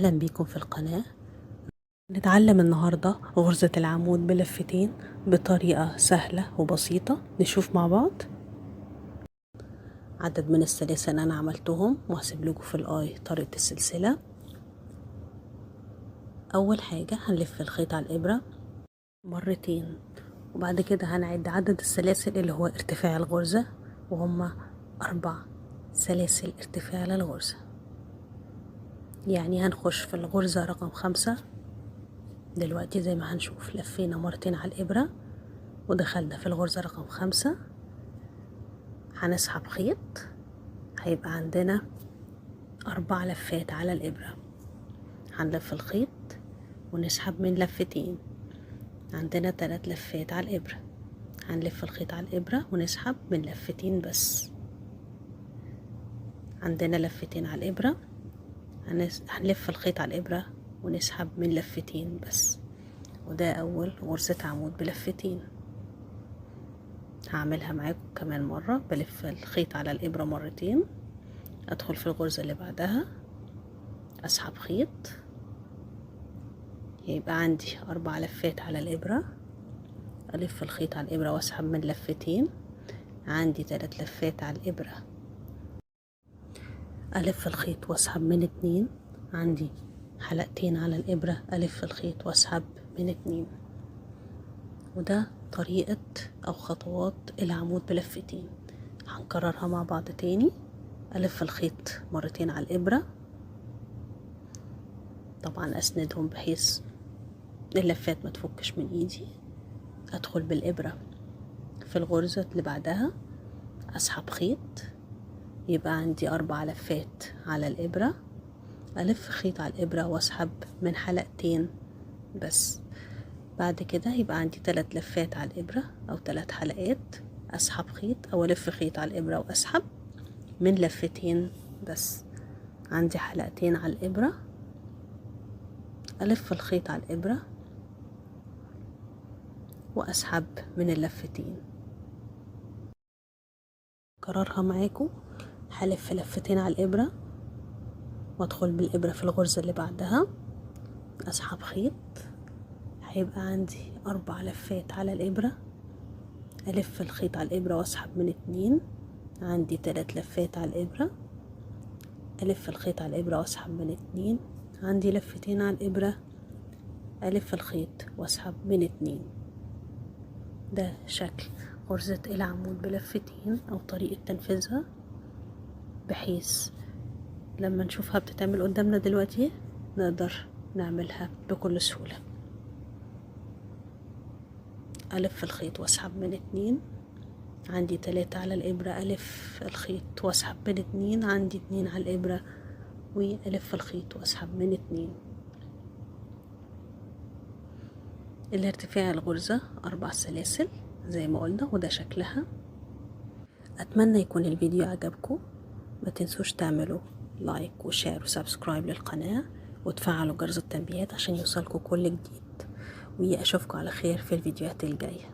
أهلا بيكم في القناة. نتعلم النهاردة غرزة العمود بلفتين بطريقة سهلة وبسيطة. نشوف مع بعض. عدد من السلاسل أنا عملتهم وهسيب لكم في الآي طريقة السلسلة. أول حاجة هنلف الخيط على الإبرة مرتين، وبعد كده هنعد عدد السلاسل اللي هو ارتفاع الغرزة، وهما 4 سلاسل ارتفاع للغرزة. يعني هنخش في الغرزة رقم 5 دلوقتي. زي ما هنشوف لفينا مرتين على الإبرة ودخلنا في الغرزة رقم 5. هنسحب خيط، هيبقى عندنا 4 لفات على الإبرة. هنلف الخيط ونسحب من لفتين، عندنا 3 لفات على الإبرة. هنلف الخيط على الإبرة ونسحب من لفتين بس، عندنا لفتين على الإبرة. هنلف الخيط على الإبرة ونسحب من لفتين بس، وده أول غرزة عمود بلفتين. هعملها معاكم كمان مرة. بلف الخيط على الإبرة مرتين، أدخل في الغرزة اللي بعدها، أسحب خيط، يبقى عندي 4 لفات على الإبرة. ألف الخيط على الإبرة وأسحب من لفتين، عندي 3 لفات على الإبرة. ألف الخيط وأسحب من 2، عندي حلقتين على الإبرة. ألف الخيط وأسحب من 2. وده طريقة أو خطوات العمود بلفتين. هنكررها مع بعض تاني. ألف الخيط مرتين على الإبرة، طبعا أسندهم بحيث اللفات ما تفكش من إيدي. أدخل بالإبرة في الغرزة اللي بعدها، أسحب خيط، يبقى عندي 4 لفات على الإبرة. ألف خيط على الإبرة وأسحب من حلقتين بس. بعد كده يبقى عندي 3 لفات على الإبرة أو 3 حلقات. أسحب خيط أو ألف خيط على الإبرة وأسحب من لفتين بس، عندي حلقتين على الإبرة. ألف الخيط على الإبرة وأسحب من اللفتين. كررها معاكم. هلف لفتين على الإبرة وأدخل بالإبرة في الغرزة اللي بعدها، أسحب خيط، هيبقى عندي 4 لفات على الإبرة. ألف الخيط على الإبرة وأسحب من 2، عندي 3 لفات على الإبرة. ألف الخيط على الإبرة وأسحب من 2، عندي لفتين على الإبرة. ألف الخيط وأسحب من 2. ده شكل غرزة العمود بلفتين أو طريقة تنفيذها، بحيث لما نشوفها بتتعمل قدامنا دلوقتي نقدر نعملها بكل سهولة. ألف الخيط وأسحب من 2، عندي 3 على الإبرة. ألف الخيط وأسحب من 2، عندي 2 على الإبرة، وألف الخيط وأسحب من 2. الارتفاع الغرزة 4 سلاسل زي ما قلنا، وده شكلها. أتمنى يكون الفيديو عجبكم. ما تنسوش تعملوا لايك وشير وسبسكرايب للقناة، وتفعلوا جرس التنبيهات عشان يوصلكم كل جديد. وأشوفكم على خير في الفيديوهات الجاية.